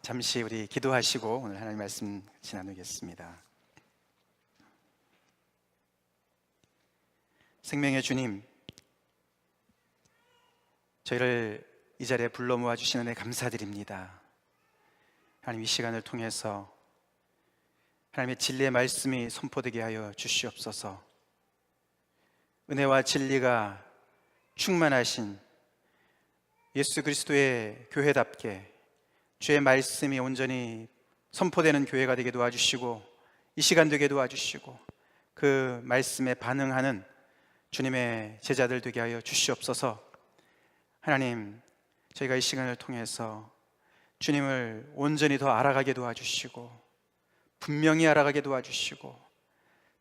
잠시 우리 기도하시고 오늘 하나님 말씀 같이 나누겠습니다. 생명의 주님, 저희를 이 자리에 불러 모아주시는 데 감사드립니다. 하나님, 이 시간을 통해서 하나님의 진리의 말씀이 선포되게 하여 주시옵소서. 은혜와 진리가 충만하신 예수 그리스도의 교회답게 주의 말씀이 온전히 선포되는 교회가 되게 도와주시고, 이 시간 되게 도와주시고, 그 말씀에 반응하는 주님의 제자들 되게 하여 주시옵소서. 하나님, 저희가 이 시간을 통해서 주님을 온전히 더 알아가게 도와주시고, 분명히 알아가게 도와주시고,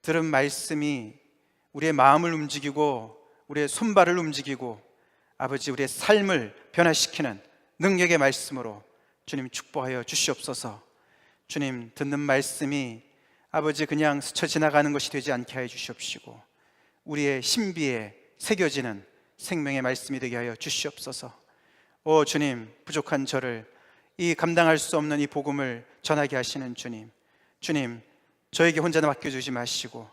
들은 말씀이 우리의 마음을 움직이고 우리의 손발을 움직이고, 아버지, 우리의 삶을 변화시키는 능력의 말씀으로 주님 축복하여 주시옵소서. 주님, 듣는 말씀이 아버지 그냥 스쳐 지나가는 것이 되지 않게 하여 주시옵시고, 우리의 신비에 새겨지는 생명의 말씀이 되게 하여 주시옵소서. 오 주님, 부족한 저를, 이 감당할 수 없는 이 복음을 전하게 하시는 주님, 주님, 저에게 혼자 맡겨주지 마시고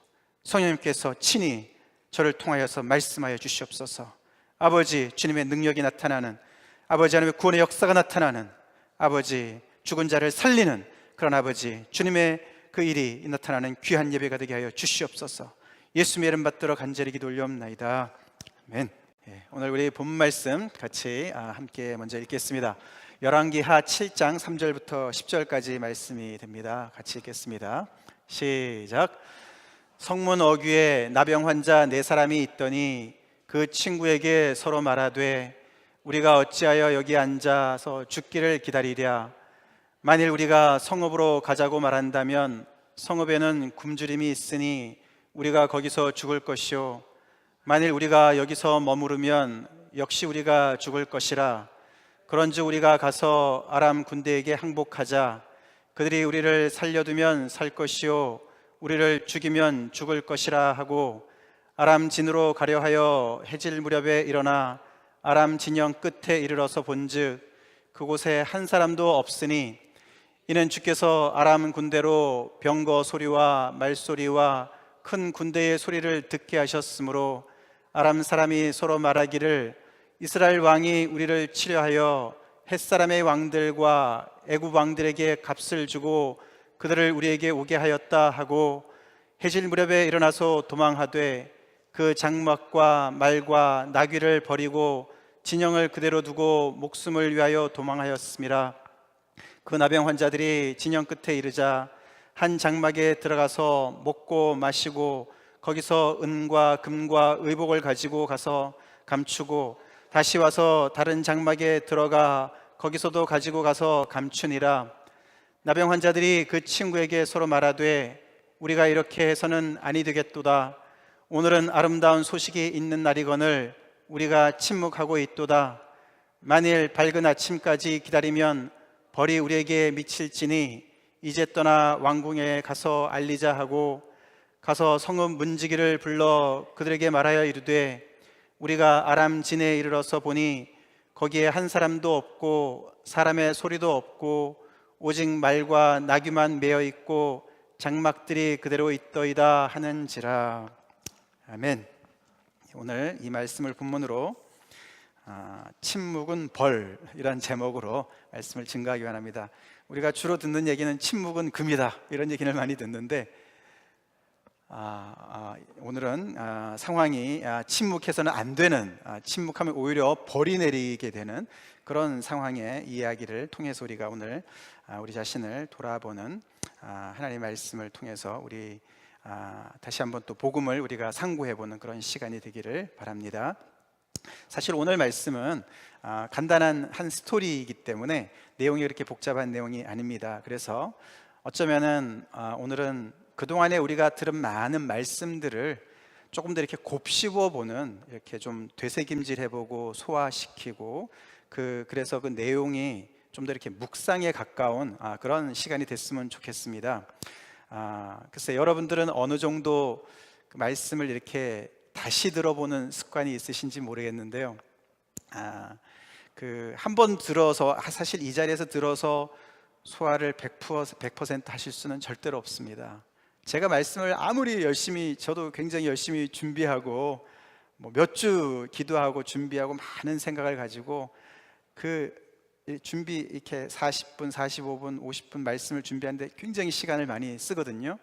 성령님께서 친히 저를 통하여서 말씀하여 주시옵소서. 아버지, 주님의 능력이 나타나는, 아버지 하나님의 구원의 역사가 나타나는, 아버지 죽은 자를 살리는 그런 아버지 주님의 그 일이 나타나는 귀한 예배가 되게 하여 주시옵소서. 예수님의 이름 받들어 간절히 기도 올려옵나이다. 아멘. 오늘 우리 본 말씀 같이 함께 먼저 읽겠습니다. 열왕기하 7장 3절부터 10절까지 말씀이 됩니다. 같이 읽겠습니다. 시작. 성문 어귀에 나병 환자 4사람이 있더니 그 친구에게 서로 말하되, 우리가 어찌하여 여기 앉아서 죽기를 기다리랴. 만일 우리가 성읍으로 가자고 말한다면 성읍에는 굶주림이 있으니 우리가 거기서 죽을 것이요, 만일 우리가 여기서 머무르면 역시 우리가 죽을 것이라. 그런즉 우리가 가서 아람 군대에게 항복하자. 그들이 우리를 살려두면 살 것이요, 우리를 죽이면 죽을 것이라 하고, 아람 진으로 가려 하여 해질 무렵에 일어나 아람 진영 끝에 이르러서 본즉 그곳에 한 사람도 없으니, 이는 주께서 아람 군대로 병거 소리와 말소리와 큰 군대의 소리를 듣게 하셨으므로 아람 사람이 서로 말하기를, 이스라엘 왕이 우리를 치려하여 햇사람의 왕들과 애굽 왕들에게 값을 주고 그들을 우리에게 오게 하였다 하고, 해질 무렵에 일어나서 도망하되 그 장막과 말과 나귀를 버리고 진영을 그대로 두고 목숨을 위하여 도망하였음이라. 그 나병 환자들이 진영 끝에 이르자 한 장막에 들어가서 먹고 마시고 거기서 은과 금과 의복을 가지고 가서 감추고, 다시 와서 다른 장막에 들어가 거기서도 가지고 가서 감추니라. 나병 환자들이 그 친구에게 서로 말하되, 우리가 이렇게 해서는 아니 되겠도다. 오늘은 아름다운 소식이 있는 날이거늘 우리가 침묵하고 있도다. 만일 밝은 아침까지 기다리면 벌이 우리에게 미칠지니 이제 떠나 왕궁에 가서 알리자 하고, 가서 성읍 문지기를 불러 그들에게 말하여 이르되, 우리가 아람 진에 이르러서 보니 거기에 한 사람도 없고 사람의 소리도 없고 오직 말과 나귀만 매어 있고 장막들이 그대로 있더이다 하는지라. 아멘. 오늘 이 말씀을 본문으로 침묵은 벌이란 제목으로 말씀을 증거하기 원합니다. 우리가 주로 듣는 얘기는 침묵은 금이다, 이런 얘기를 많이 듣는데 오늘은 상황이 침묵해서는 안 되는, 침묵하면 오히려 벌이 내리게 되는 그런 상황의 이야기를 통해서 우리가 오늘 우리 자신을 돌아보는 하나님의 말씀을 통해서 우리 다시 한번 또 복음을 우리가 상고해보는 그런 시간이 되기를 바랍니다. 사실 오늘 말씀은 간단한 한 스토리이기 때문에 내용이 그렇게 복잡한 내용이 아닙니다. 그래서 어쩌면은 오늘은 그동안에 우리가 들은 많은 말씀들을 조금 더 이렇게 곱씹어보는, 이렇게 좀 되새김질해보고 소화시키고 그래서 그 내용이 좀 더 이렇게 묵상에 가까운 그런 시간이 됐으면 좋겠습니다. 글쎄, 여러분들은 어느 정도 그 말씀을 이렇게 다시 들어보는 습관이 있으신지 모르겠는데요. 한 번 들어서, 사실 이 자리에서 들어서 소화를 100% 하실 수는 절대로 없습니다. 제가 말씀을 아무리 열심히, 저도 굉장히 열심히 준비하고 몇 주 기도하고 준비하고 많은 생각을 가지고 그 준비 이렇게 40분, 45분, 50분 말씀을 준비하는데 굉장히 시간을 많이 쓰거든요.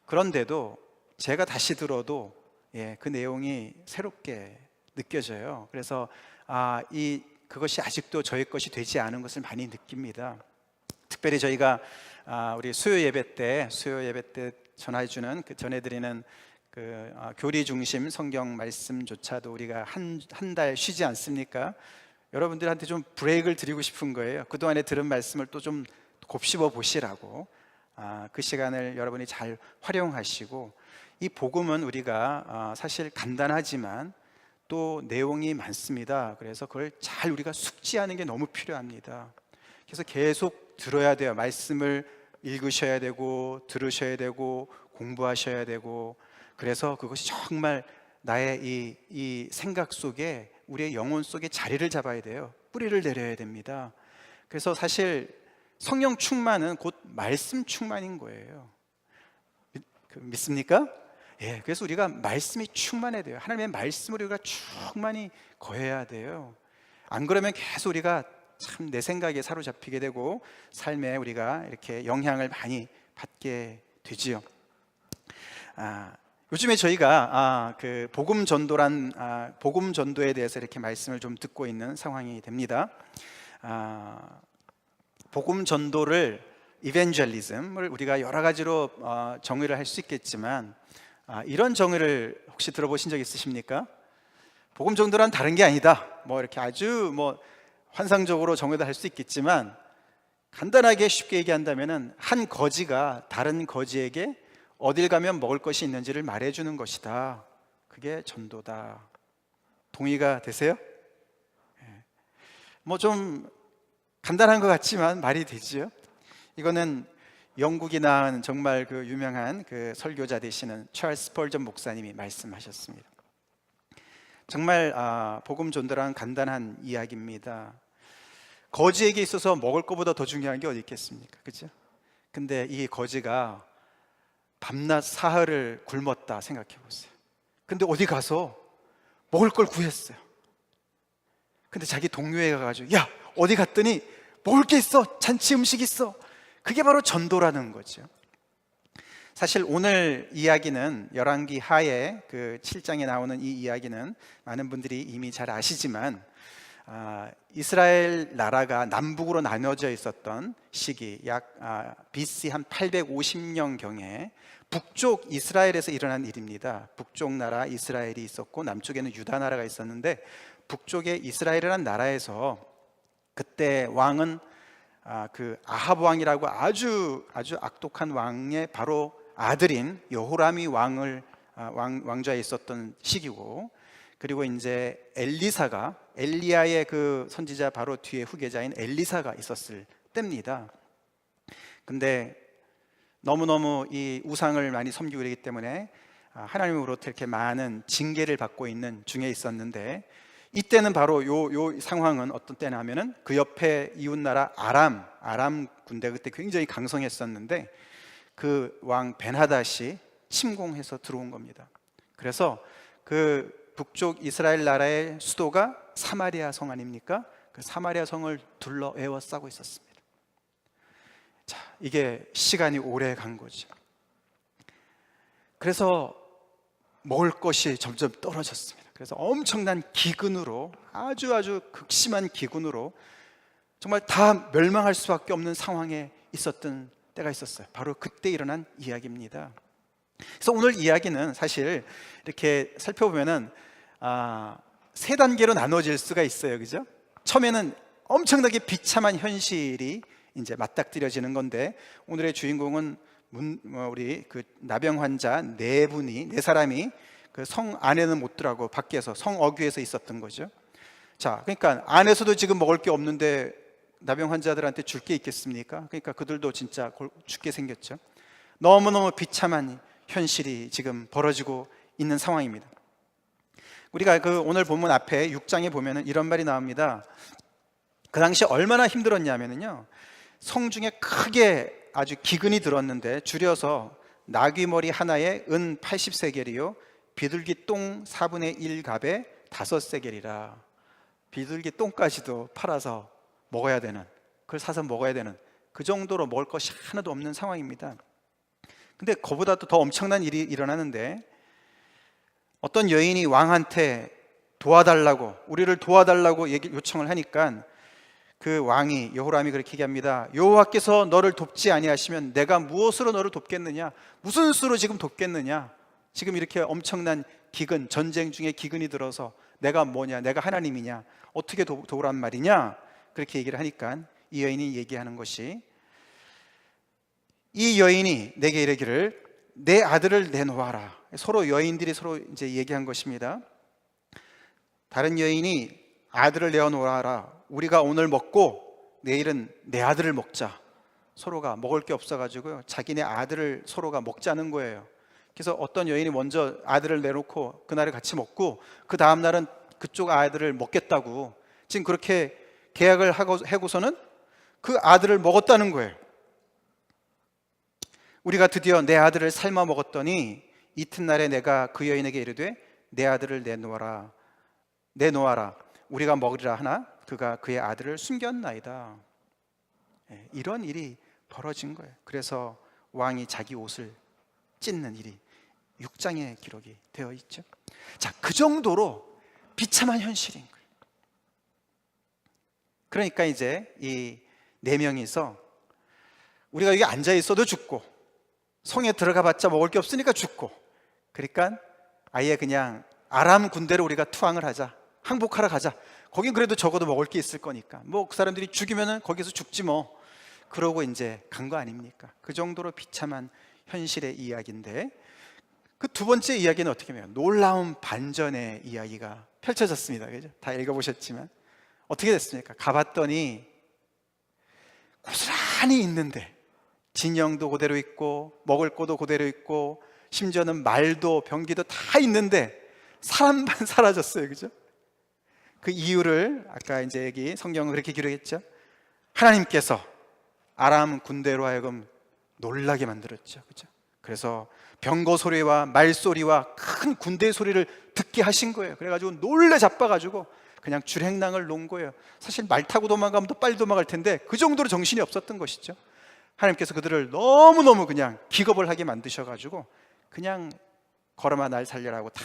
그런데도 제가 다시 들어도 그 내용이 새롭게 느껴져요. 그래서 그것이 아직도 저의 것이 되지 않은 것을 많이 느낍니다. 특별히 저희가 우리 수요 예배 때 전해드리는 교리 중심 성경 말씀조차도 우리가 한 달 쉬지 않습니까? 여러분들한테 좀 브레이크를 드리고 싶은 거예요. 그동안에 들은 말씀을 또 좀 곱씹어 보시라고. 그 시간을 여러분이 잘 활용하시고, 이 복음은 우리가 사실 간단하지만 또 내용이 많습니다. 그래서 그걸 잘 우리가 숙지하는 게 너무 필요합니다. 그래서 계속 들어야 돼요. 말씀을 읽으셔야 되고 들으셔야 되고 공부하셔야 되고, 그래서 그것이 정말 나의 이 생각 속에, 우리의 영혼 속에 자리를 잡아야 돼요. 뿌리를 내려야 됩니다. 그래서 사실 성령 충만은 곧 말씀 충만인 거예요. 믿습니까? 그래서 우리가 말씀이 충만해야 돼요. 하나님의 말씀을 우리가 충만히 거해야 돼요. 안 그러면 계속 우리가 참 내 생각에 사로잡히게 되고 삶에 우리가 이렇게 영향을 많이 받게 되지요. 요즘에 저희가 그 복음 전도에 대해서 이렇게 말씀을 좀 듣고 있는 상황이 됩니다. 복음 전도를, 이벤젤리즘을 우리가 여러 가지로 정의를 할 수 있겠지만, 이런 정의를 혹시 들어보신 적 있으십니까? 복음 전도란 다른 게 아니다. 이렇게 아주 환상적으로 정의도 할 수 있겠지만, 간단하게 쉽게 얘기한다면은 한 거지가 다른 거지에게 어딜 가면 먹을 것이 있는지를 말해주는 것이다. 그게 전도다. 동의가 되세요? 좀 간단한 것 같지만 말이 되지요. 이거는 영국이 낳은 정말 그 유명한 그 설교자 되시는 찰스 스펄전 목사님이 말씀하셨습니다. 정말 복음 전도란 간단한 이야기입니다. 거지에게 있어서 먹을 것보다 더 중요한 게 어디 있겠습니까? 그렇죠? 근데 이 거지가 밤낮 사흘을 굶었다 생각해 보세요. 근데 어디 가서 먹을 걸 구했어요. 근데 자기 동료에 가가지고, 야, 어디 갔더니 먹을 게 있어, 잔치 음식 있어. 그게 바로 전도라는 거죠. 사실 오늘 이야기는 열왕기 하의 그 7장에 나오는 이 이야기는 많은 분들이 이미 잘 아시지만, 이스라엘 나라가 남북으로 나눠져 있었던 시기, 약 BC 한 850년경에 북쪽 이스라엘에서 일어난 일입니다. 북쪽 나라 이스라엘이 있었고 남쪽에는 유다 나라가 있었는데, 북쪽에 이스라엘이라는 나라에서 그때 왕은 그 아합 왕이라고 아주 악독한 왕의 바로 아들인 여호람이 왕좌에 있었던 시기고, 그리고 이제 엘리야의 그 선지자 바로 뒤에 후계자인 엘리사가 있었을 때입니다. 근데 너무너무 이 우상을 많이 섬기고 그러기 때문에 하나님으로부터 이렇게 많은 징계를 받고 있는 중에 있었는데, 이때는 바로 요 상황은 어떤 때냐 하면은 그 옆에 이웃나라 아람 군대, 그때 굉장히 강성했었는데 그 왕 벤하닷이 침공해서 들어온 겁니다. 그래서 그 북쪽 이스라엘 나라의 수도가 사마리아 성 아닙니까? 그 사마리아 성을 둘러 에워싸고 있었습니다. 자, 이게 시간이 오래 간 거죠. 그래서 먹을 것이 점점 떨어졌습니다. 그래서 엄청난 기근으로, 아주 극심한 기근으로 정말 다 멸망할 수밖에 없는 상황에 있었던 때가 있었어요. 바로 그때 일어난 이야기입니다. 그래서 오늘 이야기는 사실 이렇게 살펴보면은 세 단계로 나눠질 수가 있어요. 그죠? 처음에는 엄청나게 비참한 현실이 이제 맞닥뜨려지는 건데, 오늘의 주인공은 우리 그 나병 환자 네 사람이 그 성 안에는 못 들어가고 밖에서 성 어귀에서 있었던 거죠. 자, 그러니까 안에서도 지금 먹을 게 없는데 나병 환자들한테 줄 게 있겠습니까? 그러니까 그들도 진짜 죽게 생겼죠. 너무너무 비참한 현실이 지금 벌어지고 있는 상황입니다. 우리가 그 오늘 본문 앞에 6장에 보면은 이런 말이 나옵니다. 그 당시 얼마나 힘들었냐면요, 성중에 크게 아주 기근이 들었는데 줄여서 나귀 머리 하나에 은 80세겔이요 비둘기 똥 4분의 1갑에 5세겔이라. 비둘기 똥까지도 팔아서 먹어야 되는, 그걸 사서 먹어야 되는, 그 정도로 먹을 것이 하나도 없는 상황입니다. 근데 그보다도 더 엄청난 일이 일어나는데, 어떤 여인이 왕한테 도와달라고, 우리를 도와달라고 요청을 하니까 그 왕이, 여호람이 그렇게 얘기합니다. 여호와께서 너를 돕지 아니하시면 내가 무엇으로 너를 돕겠느냐? 무슨 수로 지금 돕겠느냐? 지금 이렇게 엄청난 기근, 전쟁 중에 기근이 들어서 내가 뭐냐? 내가 하나님이냐? 어떻게 도우란 말이냐? 그렇게 얘기를 하니까 이 여인이 얘기하는 것이, 이 여인이 내게 이르기를 내 아들을 내놓아라. 서로 여인들이 서로 이제 얘기한 것입니다. 다른 여인이 아들을 내어놓아라. 우리가 오늘 먹고 내일은 내 아들을 먹자. 서로가 먹을 게 없어가지고요, 자기네 아들을 서로가 먹자는 거예요. 그래서 어떤 여인이 먼저 아들을 내놓고 그날을 같이 먹고 그 다음 날은 그쪽 아들을 먹겠다고 지금 그렇게 계약을 하고서는 그 아들을 먹었다는 거예요. 우리가 드디어 내 아들을 삶아 먹었더니 이튿날에 내가 그 여인에게 이르되 내 아들을 내놓아라. 우리가 먹으리라 하나 그가 그의 아들을 숨겼나이다. 이런 일이 벌어진 거예요. 그래서 왕이 자기 옷을 찢는 일이 6장에 기록이 되어 있죠. 자, 그 정도로 비참한 현실인 거예요. 그러니까 이제 이 4명이서 우리가 여기 앉아 있어도 죽고 성에 들어가 봤자 먹을 게 없으니까 죽고, 그러니까 아예 그냥 아람 군대로 우리가 투항을 하자, 항복하러 가자. 거긴 그래도 적어도 먹을 게 있을 거니까 뭐 그 사람들이 죽이면은 거기서 죽지 뭐, 그러고 이제 간 거 아닙니까? 그 정도로 비참한 현실의 이야기인데, 그 두 번째 이야기는 어떻게 보면 놀라운 반전의 이야기가 펼쳐졌습니다. 그죠? 다 읽어보셨지만 어떻게 됐습니까? 가봤더니 고스란히 있는데 진영도 그대로 있고 먹을 것도 그대로 있고 심지어는 말도 병기도 다 있는데 사람만 사라졌어요. 그죠? 그 이유를 아까 이제 여기 성경은 그렇게 기록했죠. 하나님께서 아람 군대로 하여금 놀라게 만들었죠. 그죠? 그래서 병거 소리와 말소리와 큰 군대 소리를 듣게 하신 거예요. 그래가지고 놀래 자빠가지고 그냥 줄행랑을 놓은 거예요. 사실 말 타고 도망가면 더 빨리 도망갈 텐데 그 정도로 정신이 없었던 것이죠. 하나님께서 그들을 너무너무 그냥 기겁을 하게 만드셔가지고 그냥 걸어마 날 살려라고 다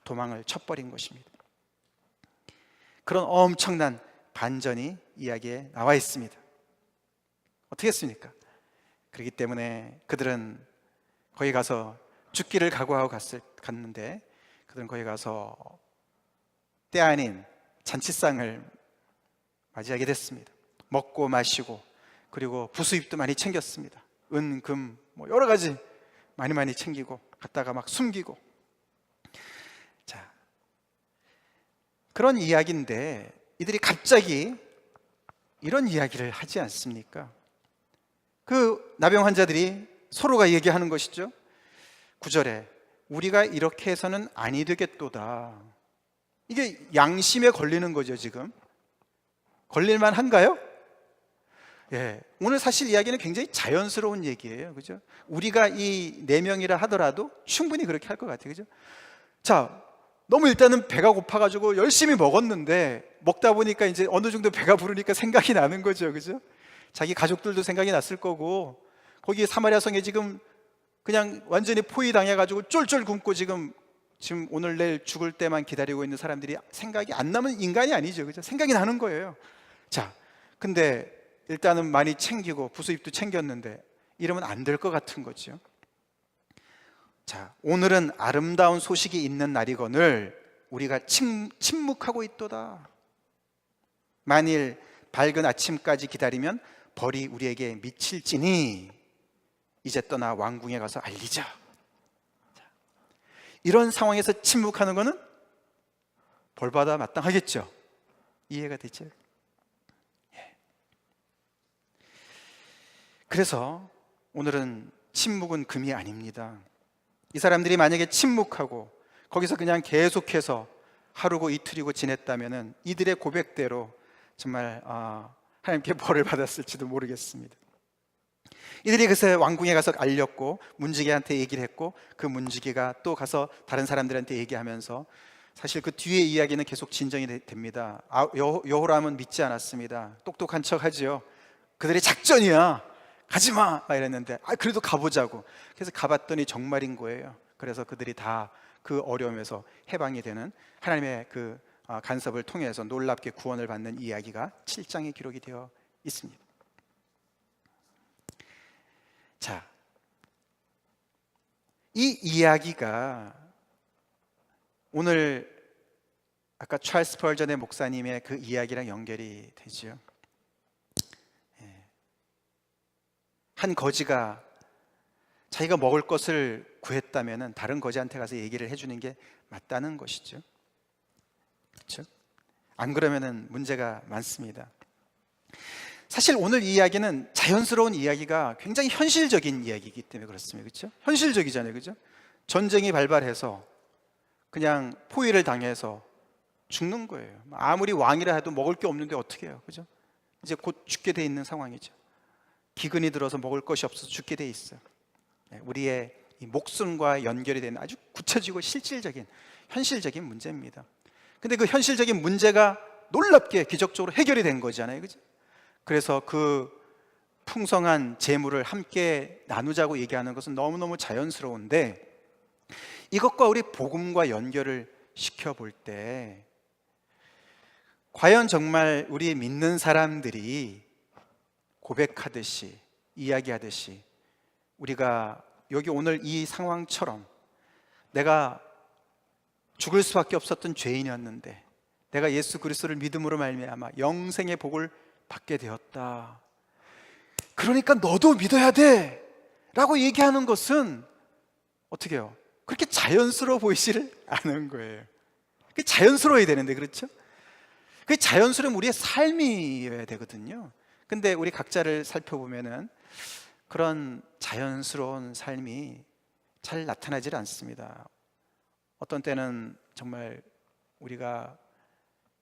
도망을 쳐버린 것입니다. 그런 엄청난 반전이 이야기에 나와 있습니다. 어떻게 했습니까? 그렇기 때문에 그들은 거기 가서 죽기를 각오하고 갔는데 그들은 거기 가서 때 아닌 잔치상을 맞이하게 됐습니다. 먹고 마시고 그리고 부수입도 많이 챙겼습니다. 은, 금, 뭐 여러 가지 많이 챙기고 갖다가 막 숨기고. 자, 그런 이야기인데 이들이 갑자기 이런 이야기를 하지 않습니까? 그 나병 환자들이 서로가 얘기하는 것이죠. 9절에 우리가 이렇게 해서는 아니 되겠도다. 이게 양심에 걸리는 거죠. 지금 걸릴만 한가요? 예, 오늘 사실 이야기는 굉장히 자연스러운 얘기예요. 그죠? 우리가 이 4명이라 하더라도 충분히 그렇게 할 것 같아요. 그죠? 자, 너무 일단은 배가 고파가지고 열심히 먹었는데 먹다 보니까 이제 어느 정도 배가 부르니까 생각이 나는 거죠. 그죠? 자기 가족들도 생각이 났을 거고, 거기 사마리아 성에 지금 그냥 완전히 포위당해가지고 쫄쫄 굶고 지금 오늘 내일 죽을 때만 기다리고 있는 사람들이 생각이 안 나면 인간이 아니죠. 그죠? 생각이 나는 거예요. 자, 근데 일단은 많이 챙기고 부수입도 챙겼는데 이러면 안 될 것 같은 거죠. 자, 오늘은 아름다운 소식이 있는 날이거늘 우리가 침묵하고 있도다. 만일 밝은 아침까지 기다리면 벌이 우리에게 미칠지니 이제 떠나 왕궁에 가서 알리자. 자, 이런 상황에서 침묵하는 것은 벌받아 마땅하겠죠. 이해가 되죠? 그래서 오늘은 침묵은 금이 아닙니다. 이 사람들이 만약에 침묵하고 거기서 그냥 계속해서 하루고 이틀이고 지냈다면 이들의 고백대로 정말 하나님께 벌을 받았을지도 모르겠습니다. 이들이 그래서 왕궁에 가서 알렸고 문지기한테 얘기를 했고, 그 문지기가 또 가서 다른 사람들한테 얘기하면서 사실 그 뒤에 이야기는 계속 진정이 됩니다. 여호람은 믿지 않았습니다. 똑똑한 척 하지요. 그들의 작전이야, 가지마 막 이랬는데 그래도 가보자고. 그래서 가봤더니 정말인 거예요. 그래서 그들이 다 그 어려움에서 해방이 되는, 하나님의 그 간섭을 통해서 놀랍게 구원을 받는 이야기가 7장에 기록이 되어 있습니다. 자, 이 이야기가 오늘 아까 찰스 스펄전의 목사님의 그 이야기랑 연결이 되죠. 한 거지가 자기가 먹을 것을 구했다면 다른 거지한테 가서 얘기를 해주는 게 맞다는 것이죠. 그렇죠? 안 그러면은 문제가 많습니다. 사실 오늘 이 이야기는 자연스러운 이야기가 굉장히 현실적인 이야기이기 때문에 그렇습니다. 그렇죠? 현실적이잖아요. 그렇죠? 전쟁이 발발해서 그냥 포위를 당해서 죽는 거예요. 아무리 왕이라 해도 먹을 게 없는데 어떻게 해요? 그죠? 이제 곧 죽게 돼 있는 상황이죠. 기근이 들어서 먹을 것이 없어서 죽게 돼 있어요. 우리의 이 목숨과 연결이 되는 아주 구체적이고 실질적인 현실적인 문제입니다. 근데 그 현실적인 문제가 놀랍게 기적적으로 해결이 된 거잖아요. 그죠? 그래서 그 풍성한 재물을 함께 나누자고 얘기하는 것은 너무너무 자연스러운데, 이것과 우리 복음과 연결을 시켜볼 때 과연 정말 우리 믿는 사람들이 고백하듯이, 이야기하듯이, 우리가 여기 오늘 이 상황처럼 내가 죽을 수밖에 없었던 죄인이었는데 내가 예수 그리스도를 믿음으로 말미암아 영생의 복을 받게 되었다, 그러니까 너도 믿어야 돼 라고 얘기하는 것은 어떻게 해요? 그렇게 자연스러워 보이지를 않은 거예요. 그게 자연스러워야 되는데, 그렇죠? 그게 자연스러운 우리의 삶이어야 되거든요. 근데 우리 각자를 살펴보면은 그런 자연스러운 삶이 잘 나타나질 않습니다. 어떤 때는 정말 우리가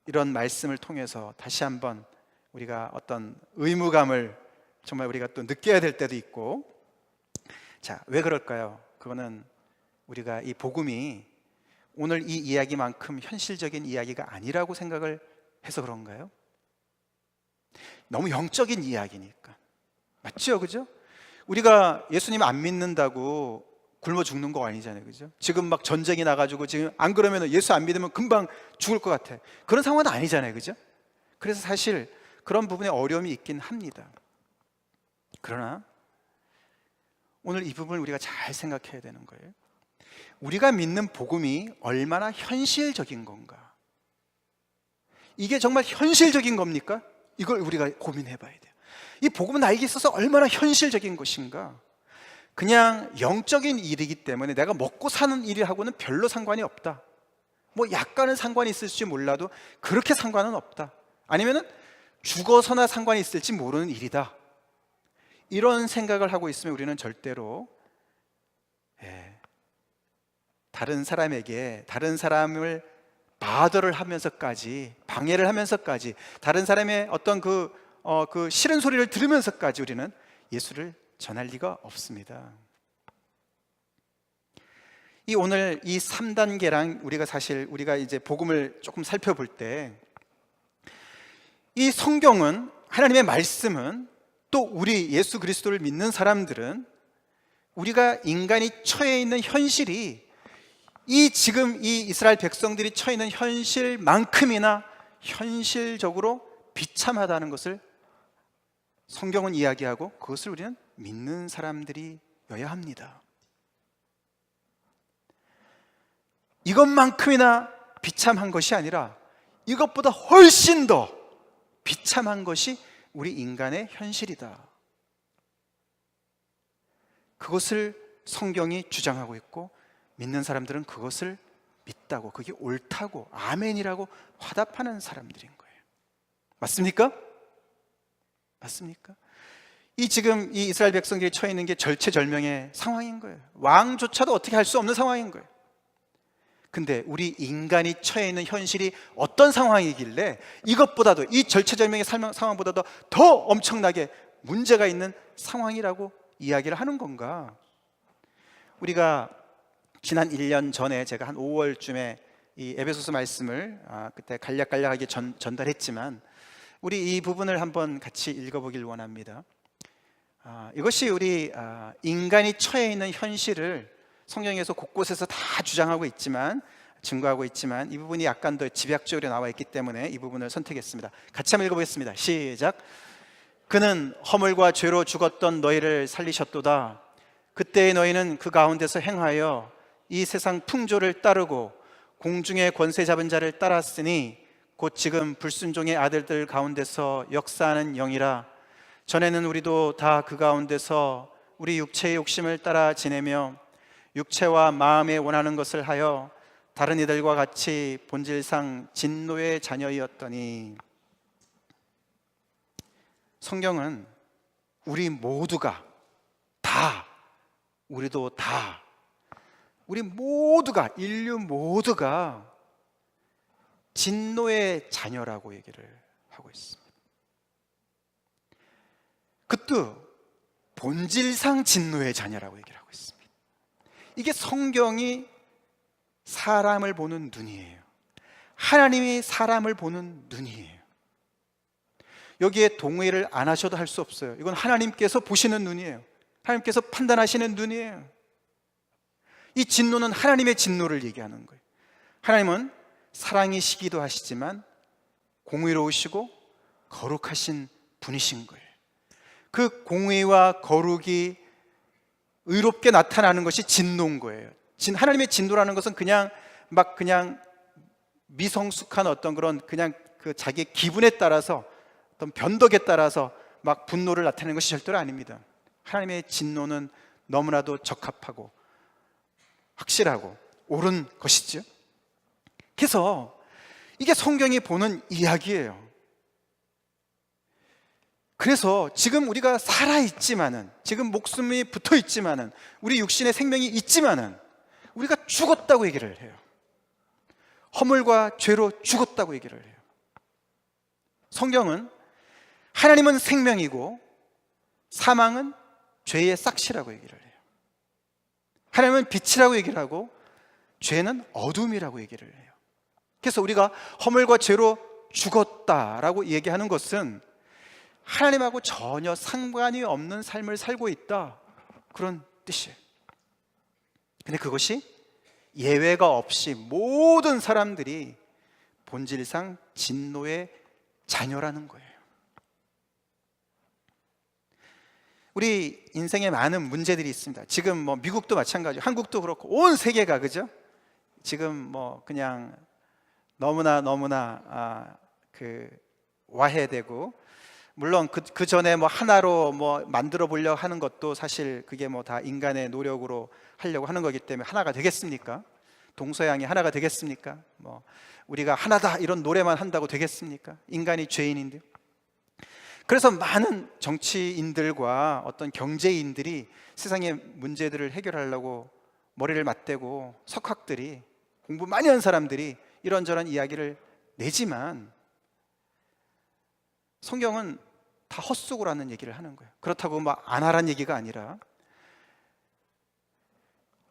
이런 말씀을 통해서 다시 한번 우리가 어떤 의무감을 정말 우리가 또 느껴야 될 때도 있고. 자, 왜 그럴까요? 그거는 우리가 이 복음이 오늘 이 이야기만큼 현실적인 이야기가 아니라고 생각을 해서 그런가요? 너무 영적인 이야기니까. 맞죠? 그죠? 우리가 예수님 안 믿는다고 굶어 죽는 거 아니잖아요. 그죠? 지금 막 전쟁이 나가지고 지금 안 그러면 예수 안 믿으면 금방 죽을 것 같아, 그런 상황은 아니잖아요. 그죠? 그래서 사실 그런 부분에 어려움이 있긴 합니다. 그러나 오늘 이 부분을 우리가 잘 생각해야 되는 거예요. 우리가 믿는 복음이 얼마나 현실적인 건가? 이게 정말 현실적인 겁니까? 이걸 우리가 고민해 봐야 돼요. 이 복음은 나에게 있어서 얼마나 현실적인 것인가? 그냥 영적인 일이기 때문에 내가 먹고 사는 일하고는 별로 상관이 없다, 뭐 약간은 상관이 있을지 몰라도 그렇게 상관은 없다, 아니면은 죽어서나 상관이 있을지 모르는 일이다, 이런 생각을 하고 있으면 우리는 절대로 다른 사람에게, 다른 사람을 바더를 하면서까지, 방해를 하면서까지, 다른 사람의 어떤 그 싫은 소리를 들으면서까지 우리는 예수를 전할 리가 없습니다. 이 오늘 이 3단계랑 우리가 이제 복음을 조금 살펴볼 때, 이 성경은, 하나님의 말씀은, 또 우리 예수 그리스도를 믿는 사람들은 우리가 인간이 처해 있는 현실이 지금 이 이스라엘 백성들이 처해 있는 현실만큼이나 현실적으로 비참하다는 것을 성경은 이야기하고, 그것을 우리는 믿는 사람들이어야 합니다. 이것만큼이나 비참한 것이 아니라 이것보다 훨씬 더 비참한 것이 우리 인간의 현실이다, 그것을 성경이 주장하고 있고 믿는 사람들은 그것을 믿다고, 그게 옳다고, 아멘이라고 화답하는 사람들인 거예요. 맞습니까? 맞습니까? 지금 이 이스라엘 백성들이 처해 있는 게 절체절명의 상황인 거예요. 왕조차도 어떻게 할 수 없는 상황인 거예요. 근데 우리 인간이 처해 있는 현실이 어떤 상황이길래 이것보다도, 이 절체절명의 상황보다도 더 엄청나게 문제가 있는 상황이라고 이야기를 하는 건가? 우리가 지난 1년 전에 제가 한 5월쯤에 이 에베소서 말씀을 그때 간략간략하게 전달했지만, 우리 이 부분을 한번 같이 읽어보길 원합니다. 이것이 우리 인간이 처해 있는 현실을 성경에서 곳곳에서 다 주장하고 있지만, 증거하고 있지만, 이 부분이 약간 더 집약적으로 나와 있기 때문에 이 부분을 선택했습니다. 같이 한번 읽어보겠습니다. 시작. 그는 허물과 죄로 죽었던 너희를 살리셨도다. 그때의 너희는 그 가운데서 행하여 이 세상 풍조를 따르고 공중의 권세 잡은 자를 따랐으니 곧 지금 불순종의 아들들 가운데서 역사하는 영이라. 전에는 우리도 다 그 가운데서 우리 육체의 욕심을 따라 지내며 육체와 마음에 원하는 것을 하여 다른 이들과 같이 본질상 진노의 자녀이었더니. 성경은 우리 모두가 다, 우리도 다, 우리 모두가, 인류 모두가 진노의 자녀라고 얘기를 하고 있습니다. 그것도 본질상 진노의 자녀라고 얘기를 하고 있습니다. 이게 성경이 사람을 보는 눈이에요. 하나님이 사람을 보는 눈이에요. 여기에 동의를 안 하셔도 할 수 없어요. 이건 하나님께서 보시는 눈이에요. 하나님께서 판단하시는 눈이에요. 이 진노는 하나님의 진노를 얘기하는 거예요. 하나님은 사랑이시기도 하시지만 공의로우시고 거룩하신 분이신 거예요. 그 공의와 거룩이 의롭게 나타나는 것이 진노인 거예요. 하나님의 진노라는 것은 그냥 미성숙한 어떤 그런 그냥 그 자기의 기분에 따라서, 어떤 변덕에 따라서 막 분노를 나타내는 것이 절대로 아닙니다. 하나님의 진노는 너무나도 적합하고 확실하고 옳은 것이죠. 그래서 이게 성경이 보는 이야기예요. 그래서 지금 우리가 살아있지만은, 지금 목숨이 붙어있지만은, 우리 육신의 생명이 있지만은 우리가 죽었다고 얘기를 해요. 허물과 죄로 죽었다고 얘기를 해요. 성경은 하나님은 생명이고 사망은 죄의 싹시라고 얘기를 해요. 하나님은 빛이라고 얘기를 하고 죄는 어둠이라고 얘기를 해요. 그래서 우리가 허물과 죄로 죽었다라고 얘기하는 것은 하나님하고 전혀 상관이 없는 삶을 살고 있다, 그런 뜻이에요. 근데 그것이 예외가 없이 모든 사람들이 본질상 진노의 자녀라는 거예요. 우리 인생에 많은 문제들이 있습니다. 지금 뭐 미국도 마찬가지고 한국도 그렇고 온 세계가, 그죠? 지금 뭐 그냥 너무나 와해되고, 물론 그 전에 뭐 하나로 뭐 만들어 보려고 하는 것도 사실 그게 뭐 다 인간의 노력으로 하려고 하는 거기 때문에 하나가 되겠습니까? 동서양이 하나가 되겠습니까? 뭐 우리가 하나다 이런 노래만 한다고 되겠습니까? 인간이 죄인인데. 그래서 많은 정치인들과 어떤 경제인들이 세상의 문제들을 해결하려고 머리를 맞대고, 석학들이, 공부 많이 한 사람들이 이런저런 이야기를 내지만 성경은 다 헛속으로 하는 얘기를 하는 거예요. 그렇다고 막 안 하라는 얘기가 아니라,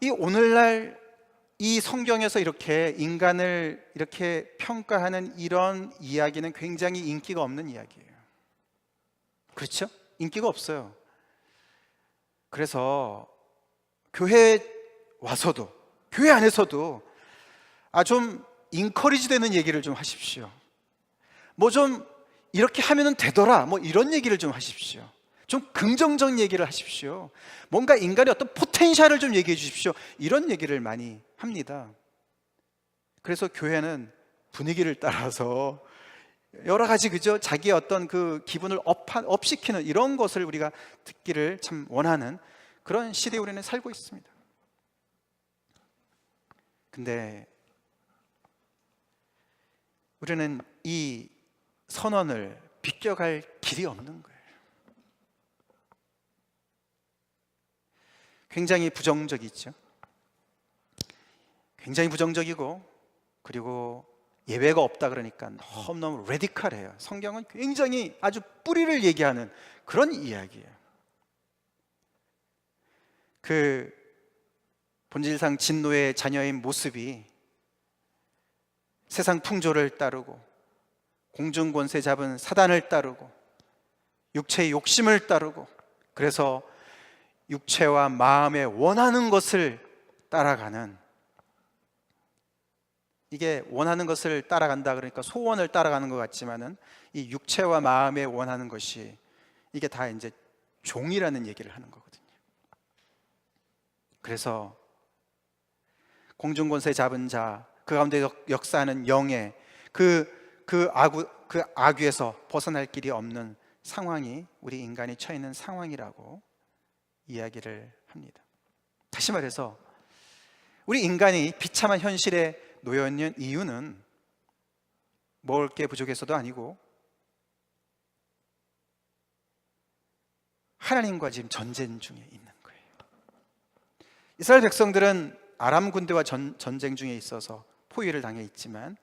이 오늘날 이 성경에서 이렇게 인간을 이렇게 평가하는 이런 이야기는 굉장히 인기가 없는 이야기예요. 그렇죠? 인기가 없어요. 그래서 교회에 와서도, 교회 안에서도 좀 인커리지 되는 얘기를 좀 하십시오. 뭐 좀 이렇게 하면 되더라, 뭐 이런 얘기를 좀 하십시오. 좀 긍정적 얘기를 하십시오. 뭔가 인간의 어떤 포텐셜을 좀 얘기해 주십시오. 이런 얘기를 많이 합니다. 그래서 교회는 분위기를 따라서 여러 가지, 그죠? 자기의 어떤 그 기분을 업시키는 이런 것을 우리가 듣기를 참 원하는 그런 시대에 우리는 살고 있습니다. 근데 우리는 이 선언을 비껴갈 길이 없는 거예요. 굉장히 부정적이죠. 굉장히 부정적이고, 그리고 예외가 없다 그러니까 너무너무 레디컬해요. 성경은 굉장히 아주 뿌리를 얘기하는 그런 이야기예요. 그 본질상 진노의 자녀인 모습이 세상 풍조를 따르고, 공중 권세 잡은 사단을 따르고, 육체의 욕심을 따르고, 그래서 육체와 마음에 원하는 것을 따라가는, 이게 원하는 것을 따라간다 그러니까 소원을 따라가는 것 같지만은 이 육체와 마음에 원하는 것이 이게 다 이제 종이라는 얘기를 하는 거거든요. 그래서 공중권세 잡은 자, 그 가운데 역사하는 영의 그 악에서 벗어날 길이 없는 상황이 우리 인간이 처해 있는 상황이라고 이야기를 합니다. 다시 말해서 우리 인간이 비참한 현실에 놓여 있는 이유는 먹을 게 부족해서도 아니고, 하나님과 지금 전쟁 중에 있는 거예요. 이스라엘 백성들은 아람 군대와 전쟁 중에 있어서 포위를 당해 있지만,